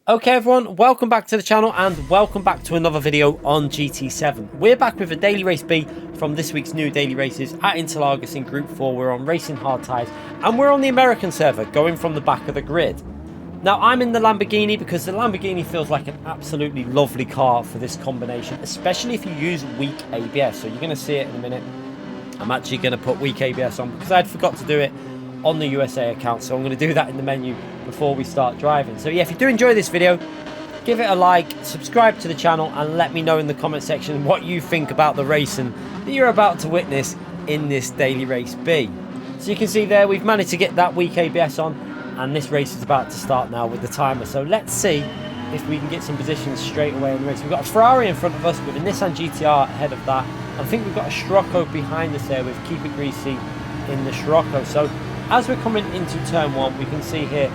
Okay everyone, welcome back to the channel and welcome back to another video on GT7. We're back with a daily race B from this week's new daily races at Interlagos in Group 4. We're on Racing Hard Tyres and we're on the American server going from the back of the grid. Now I'm in the Lamborghini because the Lamborghini feels like an absolutely lovely car for this combination, especially if you use weak ABS. So you're going to see it in a minute. I'm actually going to put weak ABS on because I forgot to do it on the USA account, so I'm going to do that in the menu before we start driving. So yeah, if you do enjoy this video, give it a like, subscribe to the channel, and let me know in the comment section what you think about the racing that you're about to witness in this daily race B. So you can see there we've managed to get that weak ABS on, and this race is about to start now with the timer. So let's see if we can get some positions straight away in the race. We've got a Ferrari in front of us with a Nissan GTR ahead of that. I think we've got a Scirocco behind us there with Keep It Greasy in the Scirocco. So as we're coming into turn one, we can see here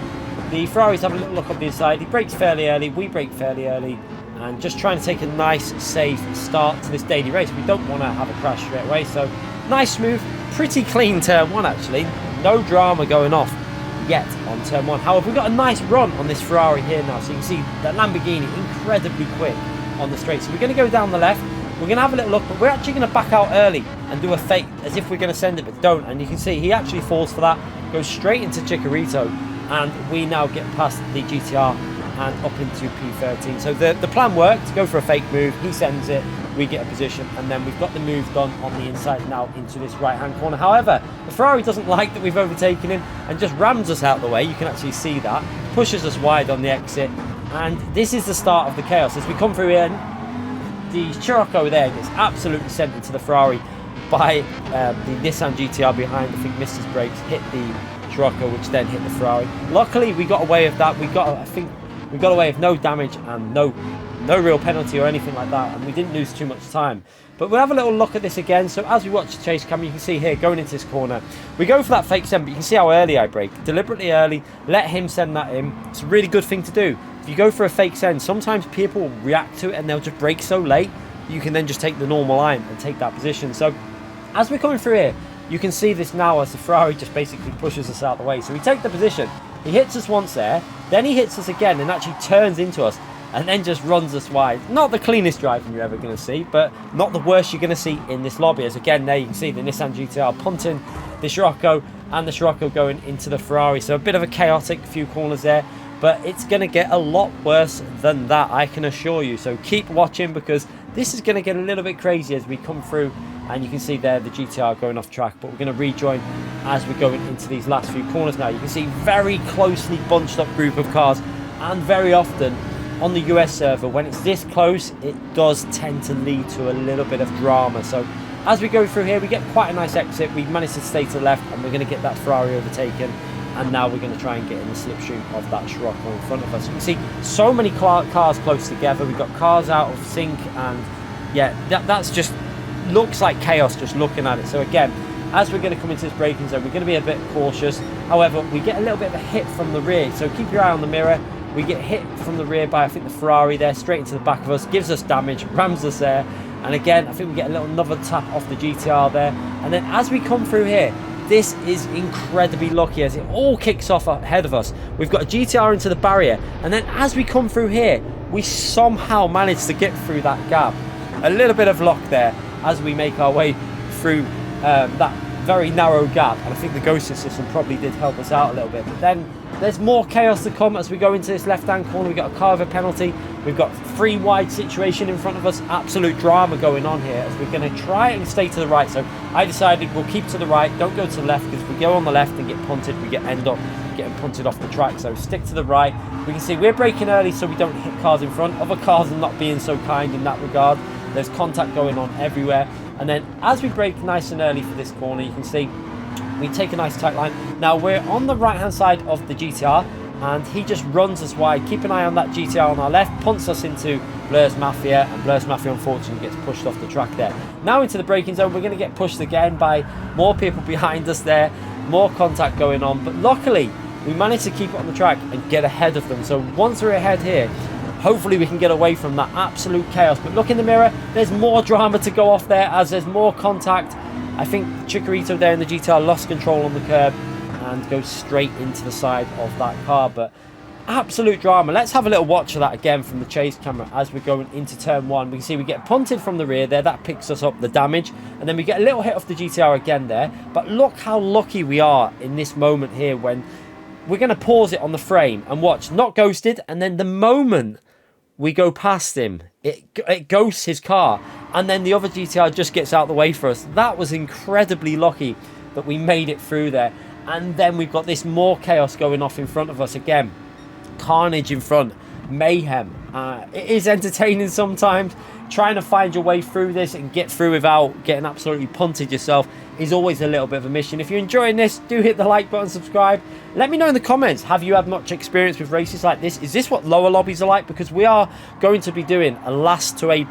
the Ferrari's having a little look up the inside. He brakes fairly early, we brake fairly early, and just trying to take a nice, safe start to this daily race. We don't want to have a crash straight away, so nice, smooth, pretty clean turn one actually. No drama going off yet on turn one. However, we've got a nice run on this Ferrari here now, so you can see that Lamborghini incredibly quick on the straight. So we're going to go down the left. We're going to have a little look, but we're actually going to back out early and do a fake as if we're going to send it, but don't. And you can see he actually falls for that, goes straight into Chicharito, and we now get past the GTR and up into P13. So the plan worked, to go for a fake move, he sends it, we get a position, and then we've got the move done on the inside now into this right-hand corner. However, the Ferrari doesn't like that we've overtaken him and just rams us out the way. You can actually see that, pushes us wide on the exit, and this is the start of the chaos. As we come through in, the Scirocco there gets absolutely sent into the Ferrari by the Nissan GTR behind. I think missed his brakes, hit the Scirocco, which then hit the Ferrari. Luckily, we got away with that. I think we got away with no damage and no real penalty or anything like that, and we didn't lose too much time. But we'll have a little look at this again. So as we watch the chase cam, you can see here going into this corner, we go for that fake send, but you can see how early I brake. Deliberately early, let him send that in. It's a really good thing to do. If you go for a fake send, sometimes people will react to it and they'll just brake so late, you can then just take the normal line and take that position. So as we're coming through here, you can see this now as the Ferrari just basically pushes us out of the way. So we take the position, he hits us once there, then he hits us again and actually turns into us and then just runs us wide. Not the cleanest driving you're ever going to see, but not the worst you're going to see in this lobby. As again, there you can see the Nissan GTR punting the Scirocco and the Scirocco going into the Ferrari. So a bit of a chaotic few corners there, but it's going to get a lot worse than that, I can assure you. So keep watching because this is going to get a little bit crazy as we come through, and you can see there the GTR going off track, but we're going to rejoin as we're going into these last few corners now. You can see very closely bunched up group of cars, and very often on the US server, when it's this close, it does tend to lead to a little bit of drama. So as we go through here, we get quite a nice exit. We've managed to stay to the left, and we're going to get that Ferrari overtaken. And now we're going to try and get in the slipstream of that Scirocco in front of us. You can see so many cars close together. We've got cars out of sync, and yeah, that's just looks like chaos just looking at it. So again, as we're going to come into this braking zone, we're going to be a bit cautious. However, we get a little bit of a hit from the rear, so keep your eye on the mirror. We get hit from the rear by, I think, the Ferrari there, straight into the back of us, gives us damage, rams us there. And again, I think we get a little another tap off the GTR there. And then as we come through here, this is incredibly lucky as it all kicks off ahead of us. We've got a GTR into the barrier, and then as we come through here, we somehow manage to get through that gap. A little bit of luck there as we make our way through that very narrow gap, and I think the ghosting system probably did help us out a little bit. But then there's more chaos to come as we go into this left-hand corner. We've got a car with a penalty. We've got three wide situation in front of us. Absolute drama going on here as we're going to try and stay to the right. So I decided we'll keep to the right, don't go to the left, because if we go on the left and get punted, we end up getting punted off the track. So stick to the right. We can see we're braking early so we don't hit cars in front. Other cars are not being so kind in that regard. There's contact going on everywhere. And then as we brake nice and early for this corner, you can see we take a nice tight line. Now we're on the right hand side of the GTR, and he just runs us wide. Keep an eye on that GTR on our left, punts us into Blur's Mafia, and Blur's Mafia unfortunately gets pushed off the track there. Now into the braking zone, we're going to get pushed again by more people behind us there, more contact going on, but luckily we managed to keep it on the track and get ahead of them. So once we're ahead here, hopefully we can get away from that absolute chaos. But look in the mirror, there's more drama to go off there as there's more contact. I think Chicharito there in the GTR lost control on the curb and goes straight into the side of that car. But Absolute drama. Let's have a little watch of that again from the chase camera as we're going into turn one. We can see we get punted from the rear there. That picks us up the damage. And then we get a little hit off the GTR again there. But look how lucky we are in this moment here when we're going to pause it on the frame and watch. Not ghosted. And then the moment we go past him, it ghosts his car. And then the other GTR just gets out of the way for us. That was incredibly lucky that we made it through there. And then we've got this more chaos going off in front of us again. Carnage in front, mayhem. It is entertaining sometimes. Trying to find your way through this and get through without getting absolutely punted yourself is always a little bit of a mission. If you're enjoying this, do hit the like button, subscribe. Let me know in the comments, have you had much experience with races like this? Is this what lower lobbies are like? Because we are going to be doing a last to A+,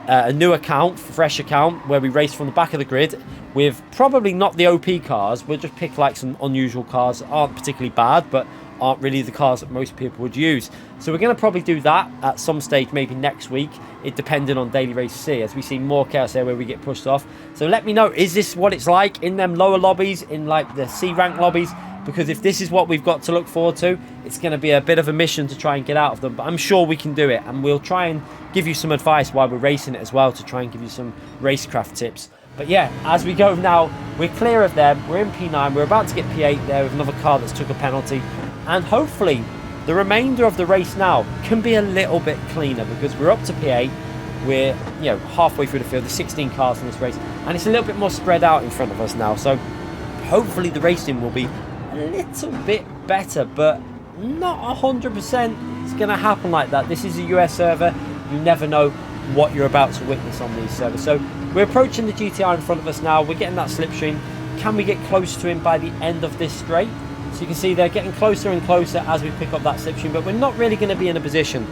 a new account, fresh account, where we race from the back of the grid with probably not the OP cars. We'll just pick like some unusual cars that aren't particularly bad, but aren't really the cars that most people would use. So we're going to probably do that at some stage, maybe next week, it depending on Daily Race C, as we see more chaos there where we get pushed off. So let me know, is this what it's like in them lower lobbies, in like the C rank lobbies? Because if this is what we've got to look forward to, it's going to be a bit of a mission to try and get out of them. But I'm sure we can do it, and we'll try and give you some advice while we're racing it as well, to try and give you some racecraft tips. But yeah, as we go now, we're clear of them. We're in P9. We're about to get P8 there with another car that's took a penalty. And hopefully, the remainder of the race now can be a little bit cleaner, because we're up to P8. We're, you know, halfway through the field. There's 16 cars in this race, and it's a little bit more spread out in front of us now. So hopefully the racing will be a little bit better, but not 100% it's going to happen like that. This is a US server. You never know what you're about to witness on these servers. So we're approaching the GTR in front of us now. We're getting that slipstream. Can we get close to him by the end of this straight? So you can see they're getting closer and closer as we pick up that slipstream, but we're not really going to be in a position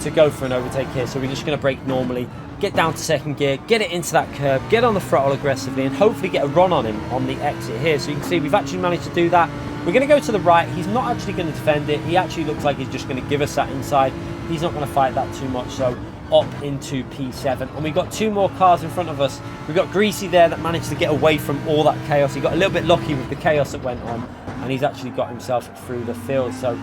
to go for an overtake here. So we're just going to brake normally, get down to second gear, get it into that curb, get on the throttle aggressively, and hopefully get a run on him on the exit here. So you can see we've actually managed to do that. We're going to go to the right. He's not actually going to defend it. He actually looks like he's just going to give us that inside. He's not going to fight that too much. So up into P7, and we've got two more cars in front of us. We've got Greasy there that managed to get away from all that chaos. He got a little bit lucky with the chaos that went on, and he's actually got himself through the field. So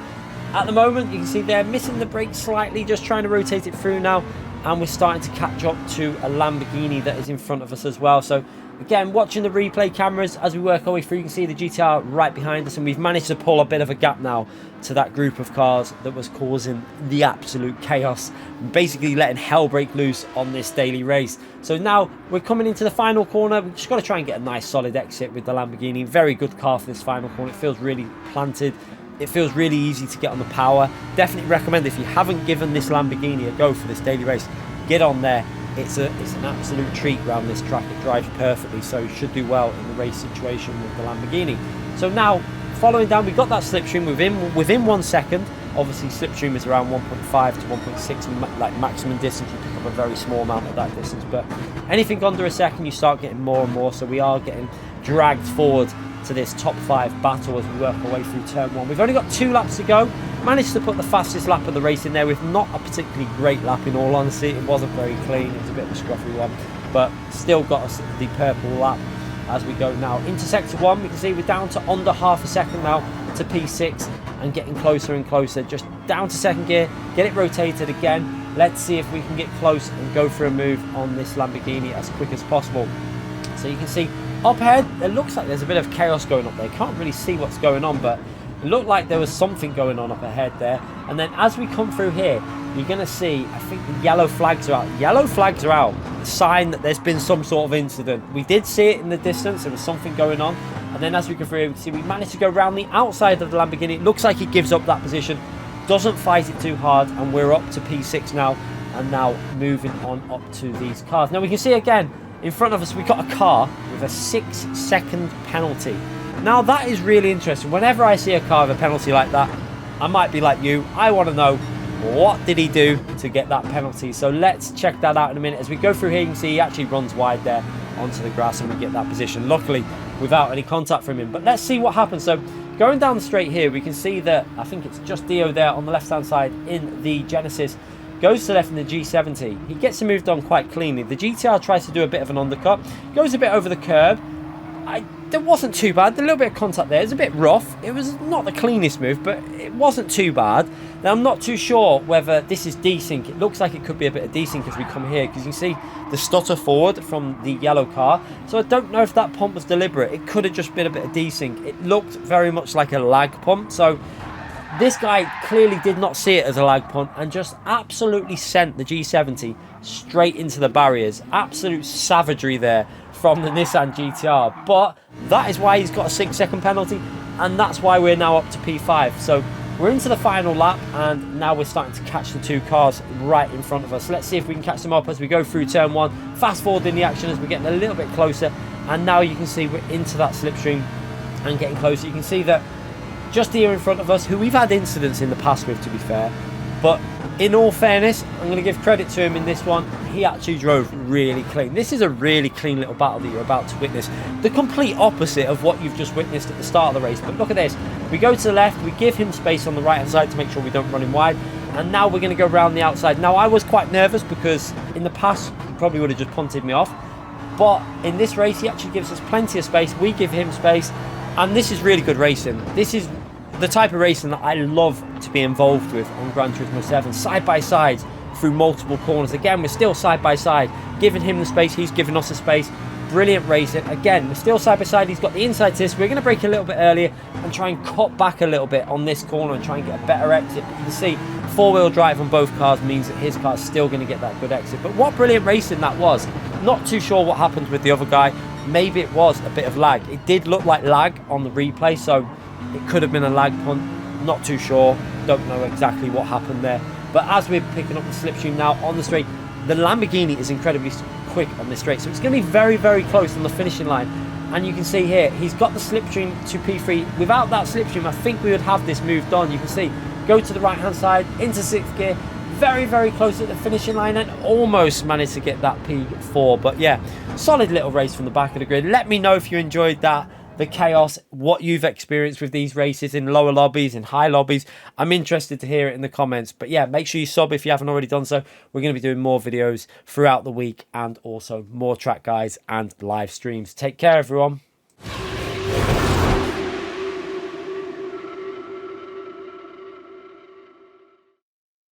at the moment, you can see they're missing the brake slightly, just trying to rotate it through now, and we're starting to catch up to a Lamborghini that is in front of us as well. So again, watching the replay cameras as we work our way through, you can see the GTR right behind us, and we've managed to pull a bit of a gap now to that group of cars that was causing the absolute chaos, basically letting hell break loose on this daily race. So now we're coming into the final corner. We've just got to try and get a nice solid exit with the Lamborghini. Very good car for this final corner. It feels really planted. It feels really easy to get on the power. Definitely recommend, if you haven't given this Lamborghini a go for this daily race, get on there. It's an absolute treat around this track. It drives perfectly, so you should do well in the race situation with the Lamborghini. So now, following down, we got that slipstream within 1 second. Obviously, slipstream is around 1.5 to 1.6, like maximum distance. You pick up a very small amount of that distance, but anything under a second, you start getting more and more. So we are getting dragged forward to this top 5 battle as we work our way through turn 1. We've only got 2 laps to go. Managed to put the fastest lap of the race in there with not a particularly great lap, in all honesty. It wasn't very clean. It was a bit of a scruffy one, but still got us the purple lap as we go now into sector 1. We can see we're down to under half a second now to P6, and getting closer and closer, just down to second gear, get it rotated again. Let's see if we can get close and go for a move on this Lamborghini as quick as possible. So you can see up ahead, it looks like there's a bit of chaos going up there. Can't really see what's going on, but it looked like there was something going on up ahead there. And then as we come through here, you're going to see, I think the yellow flags are out. Yellow flags are out. A sign that there's been some sort of incident. We did see it in the distance. There was something going on. And then as we go through, we can see we managed to go around the outside of the Lamborghini. It looks like he gives up that position. Doesn't fight it too hard. And we're up to P6 now. And now moving on up to these cars. Now we can see again, in front of us, we've got a car with a 6-second penalty. Now that is really interesting. Whenever I see a car with a penalty like that, I might be like you. I want to know, what did he do to get that penalty? So let's check that out in a minute. As we go through here, you can see he actually runs wide there onto the grass, and we get that position, luckily without any contact from him. But let's see what happens. So going down the straight here, we can see that I think it's just Dio there on the left hand side in the Genesis. Goes to the left in the G70. He gets moved on quite cleanly. The GTR tries to do a bit of an undercut. Goes a bit over the curb. I there wasn't too bad. A little bit of contact there. It's a bit rough. It was not the cleanest move, but it wasn't too bad. Now, I'm not too sure whether this is desync. It looks like it could be a bit of desync as we come here, because you can see the stutter forward from the yellow car. So I don't know if that pump was deliberate. It could have just been a bit of desync. It looked very much like a lag pump. So this guy clearly did not see it as a lag pump and just absolutely sent the G70 straight into the barriers. Absolute savagery there from the Nissan GTR. But that is why he's got a 6-second penalty, and that's why we're now up to P5. So we're into the final lap, and now we're starting to catch the two cars right in front of us. Let's see if we can catch them up as we go through turn 1. Fast forward in the action as we're getting a little bit closer, and now you can see we're into that slipstream and getting closer. You can see that just here in front of us, who we've had incidents in the past with, to be fair, but in all fairness, I'm going to give credit to him in this one. He actually drove really clean. This is a really clean little battle that you're about to witness. The complete opposite of what you've just witnessed at the start of the race. But look at this. We go to the left, we give him space on the right-hand side to make sure we don't run him wide. And now we're going to go around the outside. Now, I was quite nervous because in the past, he probably would have just punted me off. But in this race, he actually gives us plenty of space. We give him space. And this is really good racing. This is the type of racing that I love to be involved with on Gran Turismo 7, side by side through multiple corners. Again, we're still side by side, giving him the space, he's giving us the space. Brilliant racing. Again, we're still side by side. He's got the inside assist. We're going to brake a little bit earlier and try and cut back a little bit on this corner and try and get a better exit. But you can see four-wheel drive on both cars means that his car is still going to get that good exit. But what brilliant racing that was. Not too sure what happened with the other guy. Maybe it was a bit of lag. It did look like lag on the replay, so it could have been a lag punt. Not too sure. Don't know exactly what happened there. But as we're picking up the slipstream now on the straight, the Lamborghini is incredibly quick on this straight. So it's going to be very, very close on the finishing line. And you can see here, he's got the slipstream to P3. Without that slipstream, I think we would have this moved on. You can see, go to the right-hand side, into 6th gear. Very, very close at the finishing line and almost managed to get that P4. But yeah, solid little race from the back of the grid. Let me know if you enjoyed that. The chaos, what you've experienced with these races in lower lobbies, in high lobbies. I'm interested to hear it in the comments. But yeah, make sure you sub if you haven't already done so. We're going to be doing more videos throughout the week and also more track guides and live streams. Take care, everyone.